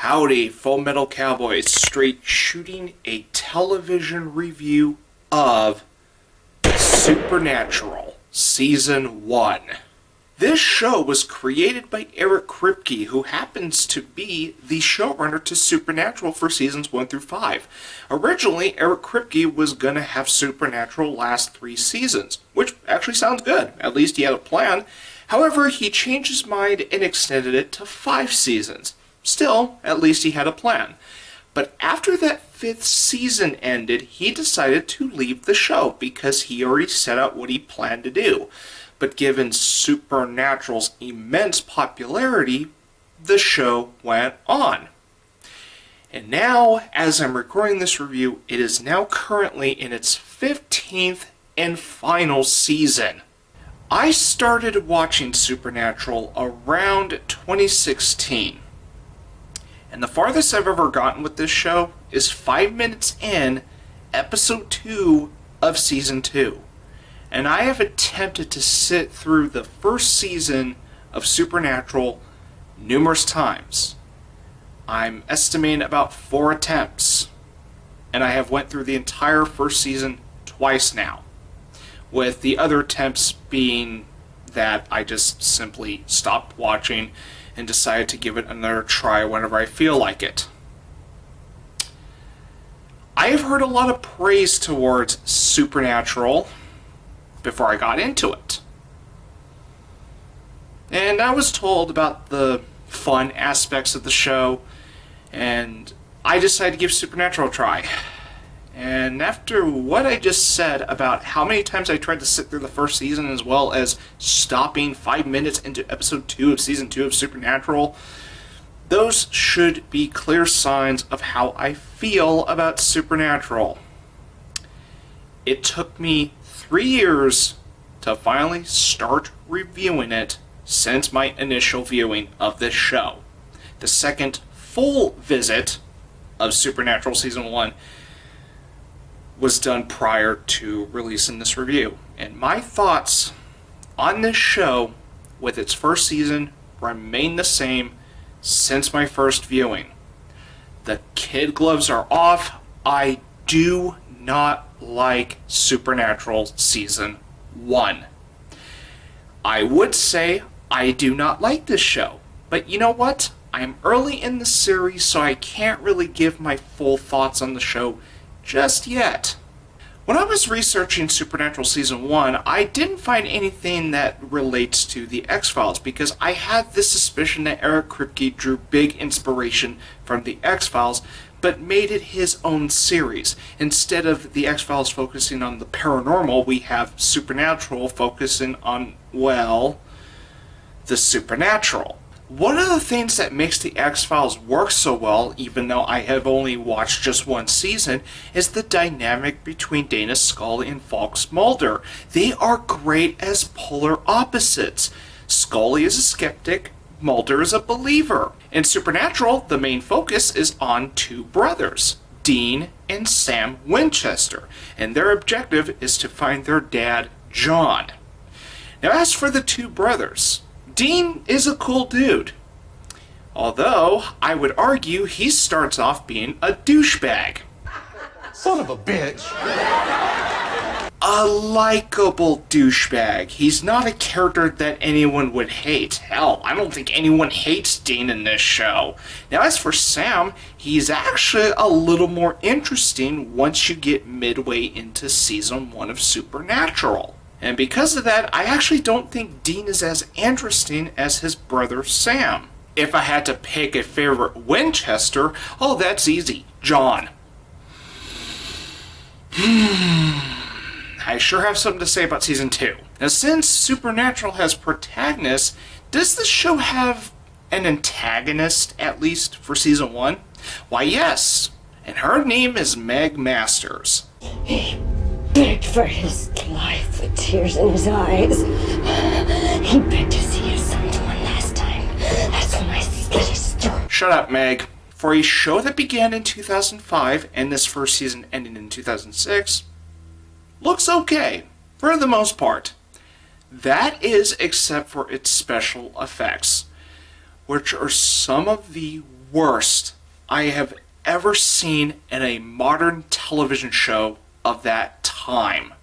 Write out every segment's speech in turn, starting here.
Howdy, Full Metal Cowboys, straight shooting a television review of Supernatural Season 1. This show was created by Eric Kripke, who happens to be the showrunner to Supernatural for Seasons 1 through 5. Originally, Eric Kripke was going to have Supernatural last 3 seasons, which actually sounds good. At least he had a plan. However, he changed his mind and extended it to 5 seasons. Still, at least he had a plan. But after that 5th season ended, he decided to leave the show because he already set out what he planned to do. But given Supernatural's immense popularity, the show went on. And now, as I'm recording this review, it is now currently in its 15th and final season. I started watching Supernatural around 2016. And the farthest I've ever gotten with this show is 5 minutes in, episode 2 of season 2. And I have attempted to sit through the first season of Supernatural numerous times. I'm estimating about 4 attempts. And I have went through the entire first season twice now, with the other attempts being that I just simply stopped watching and decided to give it another try whenever I feel like it. I have heard a lot of praise towards Supernatural before I got into it. And I was told about the fun aspects of the show, and I decided to give Supernatural a try. And after what I just said about how many times I tried to sit through the first season, as well as stopping 5 minutes into episode 2 of season 2 of Supernatural, those should be clear signs of how I feel about Supernatural. It took me 3 years to finally start reviewing it since my initial viewing of this show. The second full visit of Supernatural Season 1 was done prior to releasing this review. And my thoughts on this show with its first season remain the same since my first viewing. The kid gloves are off. I do not like Supernatural Season 1. I would say I do not like this show. But you know what? I'm early in the series, so I can't really give my full thoughts on the show just yet. When I was researching Supernatural Season 1, I didn't find anything that relates to the X-Files because I had this suspicion that Eric Kripke drew big inspiration from the X-Files, but made it his own series. Instead of the X-Files focusing on the paranormal, we have Supernatural focusing on, well, the supernatural. One of the things that makes the X-Files work so well, even though I have only watched just 1 season, is the dynamic between Dana Scully and Fox Mulder. They are great as polar opposites. Scully is a skeptic, Mulder is a believer. In Supernatural, the main focus is on 2 brothers, Dean and Sam Winchester, and their objective is to find their dad, John. Now, as for the 2 brothers, Dean is a cool dude. Although, I would argue he starts off being a douchebag. Son of a bitch. A likable douchebag. He's not a character that anyone would hate. Hell, I don't think anyone hates Dean in this show. Now, as for Sam, he's actually a little more interesting once you get midway into Season 1 of Supernatural. And because of that, I actually don't think Dean is as interesting as his brother Sam. If I had to pick a favorite Winchester, oh, that's easy. John. I sure have something to say about Season 2. Now, since Supernatural has protagonists, does the show have an antagonist, at least for Season 1? Why, yes. And her name is Meg Masters. He begged for his life with tears in his eyes. He begged to see his son one last time. That's when I slit his throat. Shut up, Meg. For a show that began in 2005 and this first season ending in 2006, looks okay, for the most part. That is except for its special effects, which are some of the worst I have ever seen in a modern television show of that time.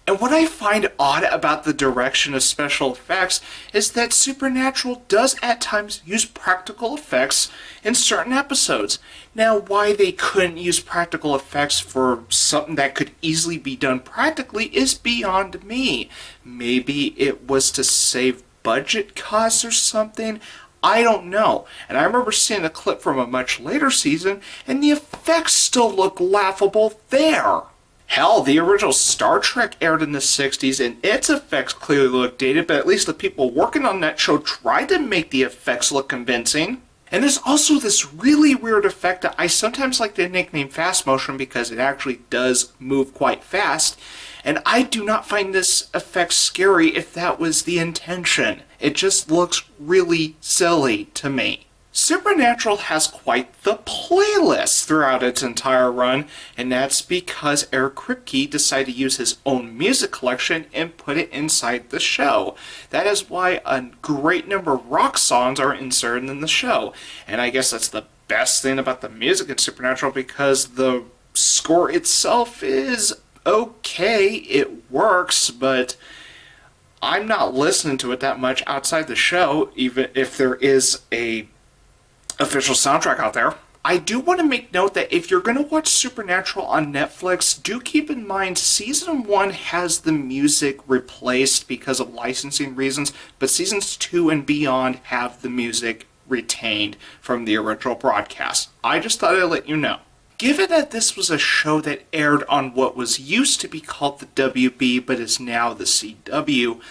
And what I find odd about the direction of special effects is that Supernatural does at times use practical effects in certain episodes. Now, why they couldn't use practical effects for something that could easily be done practically is beyond me. Maybe it was to save budget costs or something. I don't know. And I remember seeing a clip from a much later season, and the effects still look laughable there. Hell, the original Star Trek aired in the 60s, and its effects clearly look dated, but at least the people working on that show tried to make the effects look convincing. And there's also this really weird effect that I sometimes like to nickname fast motion because it actually does move quite fast. And I do not find this effect scary if that was the intention. It just looks really silly to me. Supernatural has quite the playlist throughout its entire run, and that's because Eric Kripke decided to use his own music collection and put it inside the show. That is why a great number of rock songs are inserted in the show. And I guess that's the best thing about the music in Supernatural, because the score itself is okay, it works, but I'm not listening to it that much outside the show, even if there is a official soundtrack out there. I do want to make note that if you're going to watch Supernatural on Netflix, do keep in mind Season 1 has the music replaced because of licensing reasons, but Seasons 2 and beyond have the music retained from the original broadcast. I just thought I'd let you know. Given that this was a show that aired on what was used to be called the WB but is now the CW,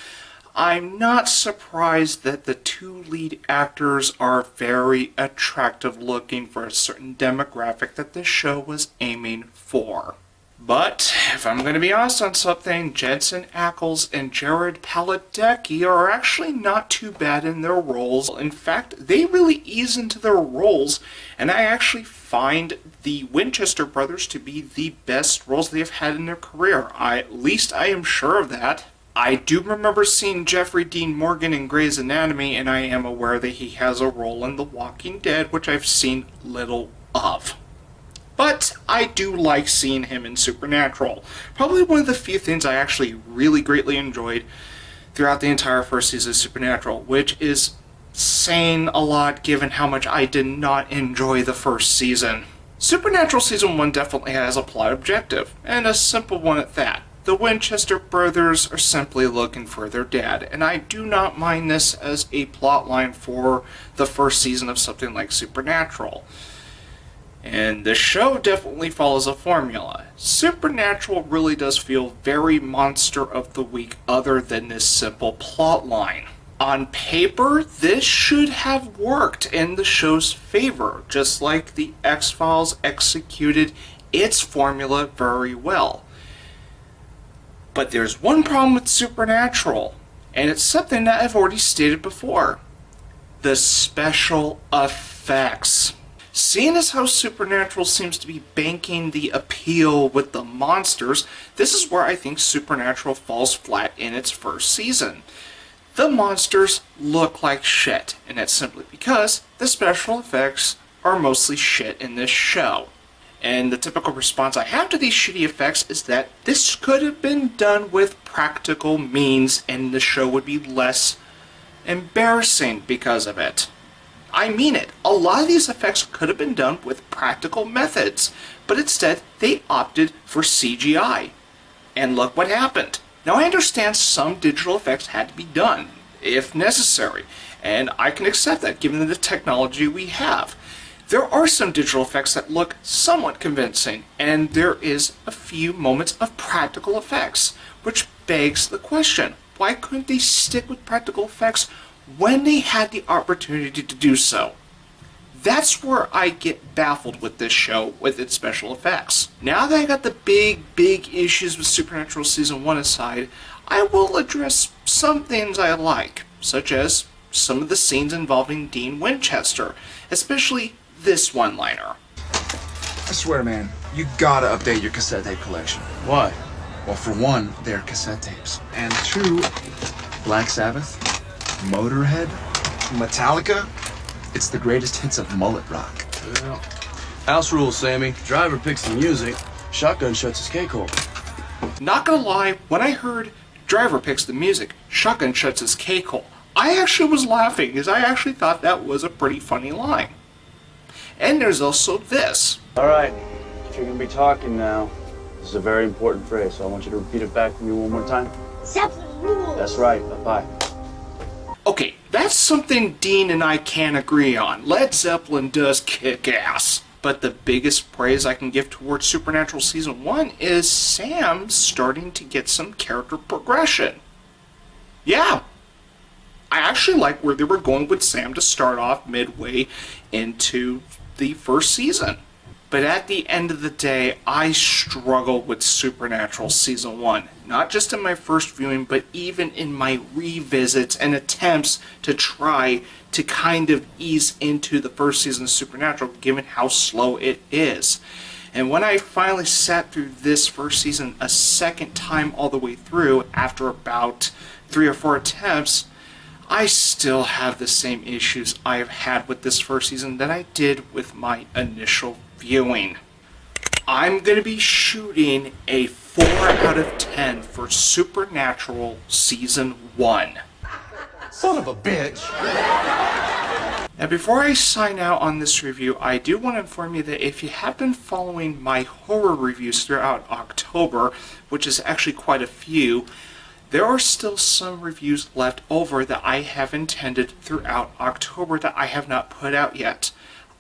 I'm not surprised that the two lead actors are very attractive looking for a certain demographic that this show was aiming for. But, if I'm going to be honest on something, Jensen Ackles and Jared Padalecki are actually not too bad in their roles. In fact, they really ease into their roles, and I actually find the Winchester brothers to be the best roles they've had in their career. At least I am sure of that. I do remember seeing Jeffrey Dean Morgan in Grey's Anatomy, and I am aware that he has a role in The Walking Dead, which I've seen little of. But I do like seeing him in Supernatural. Probably one of the few things I actually really greatly enjoyed throughout the entire first season of Supernatural, which is saying a lot given how much I did not enjoy the first season. Supernatural Season 1 definitely has a plot objective, and a simple one at that. The Winchester brothers are simply looking for their dad, and I do not mind this as a plotline for the first season of something like Supernatural. And the show definitely follows a formula. Supernatural really does feel very Monster of the Week other than this simple plotline. On paper, this should have worked in the show's favor, just like the X-Files executed its formula very well. But there's one problem with Supernatural, and it's something that I've already stated before. The special effects. Seeing as how Supernatural seems to be banking the appeal with the monsters, this is where I think Supernatural falls flat in its first season. The monsters look like shit, and that's simply because the special effects are mostly shit in this show. And the typical response I have to these shitty effects is that this could have been done with practical means and the show would be less embarrassing because of it. I mean it. A lot of these effects could have been done with practical methods, but instead they opted for CGI. And look what happened. Now I understand some digital effects had to be done, if necessary, and I can accept that given the technology we have. There are some digital effects that look somewhat convincing, and there is a few moments of practical effects, which begs the question, why couldn't they stick with practical effects when they had the opportunity to do so? That's where I get baffled with this show, with its special effects. Now that I got the big issues with Supernatural Season 1 aside, I will address some things I like, such as some of the scenes involving Dean Winchester, especially this one-liner. I swear, man, you gotta update your cassette tape collection. Why? Well, for one, they're cassette tapes. And two, Black Sabbath, Motorhead, Metallica, it's the greatest hits of mullet rock. Well, house rules, Sammy. Driver picks the music. Shotgun shuts his cake hole. Not gonna lie, when I heard driver picks the music, shotgun shuts his cake hole, I actually was laughing because I actually thought that was a pretty funny line. And there's also this. All right, if you're gonna be talking now, this is a very important phrase, so I want you to repeat it back to me one more time. Zeppelin rules. That's right, bye-bye. Okay, that's something Dean and I can agree on. Led Zeppelin does kick ass. But the biggest praise I can give towards Supernatural Season 1 is Sam starting to get some character progression. Yeah, I actually like where they were going with Sam to start off midway into the first season. But at the end of the day, I struggle with Supernatural Season 1. Not just in my first viewing, but even in my revisits and attempts to try to kind of ease into the first season of Supernatural, given how slow it is. And when I finally sat through this first season a second time all the way through, after about 3 or 4 attempts, I still have the same issues I've had with this first season that I did with my initial viewing. I'm going to be shooting a 4 out of 10 for Supernatural Season 1. Son of a bitch. Now, before I sign out on this review, I do want to inform you that if you have been following my horror reviews throughout October, which is actually quite a few, there are still some reviews left over that I have intended throughout October that I have not put out yet.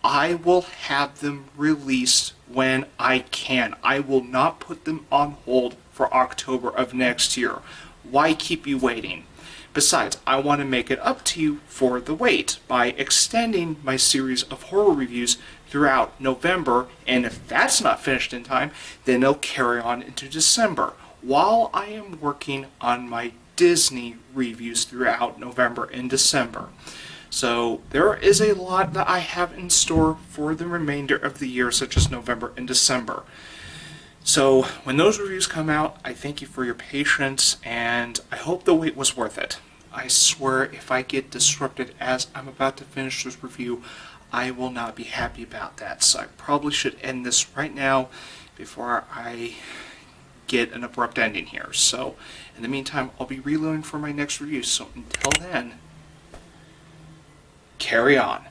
I will have them released when I can. I will not put them on hold for October of next year. Why keep you waiting? Besides, I want to make it up to you for the wait by extending my series of horror reviews throughout November, and if that's not finished in time, then they'll carry on into December, while I am working on my Disney reviews throughout November and December. So there is a lot that I have in store for the remainder of the year, such as November and December. So when those reviews come out, I thank you for your patience, and I hope the wait was worth it. I swear if I get disrupted as I'm about to finish this review, I will not be happy about that. So I probably should end this right now before I get an abrupt ending here. So in the meantime, I'll be reloading for my next review. So until then, carry on.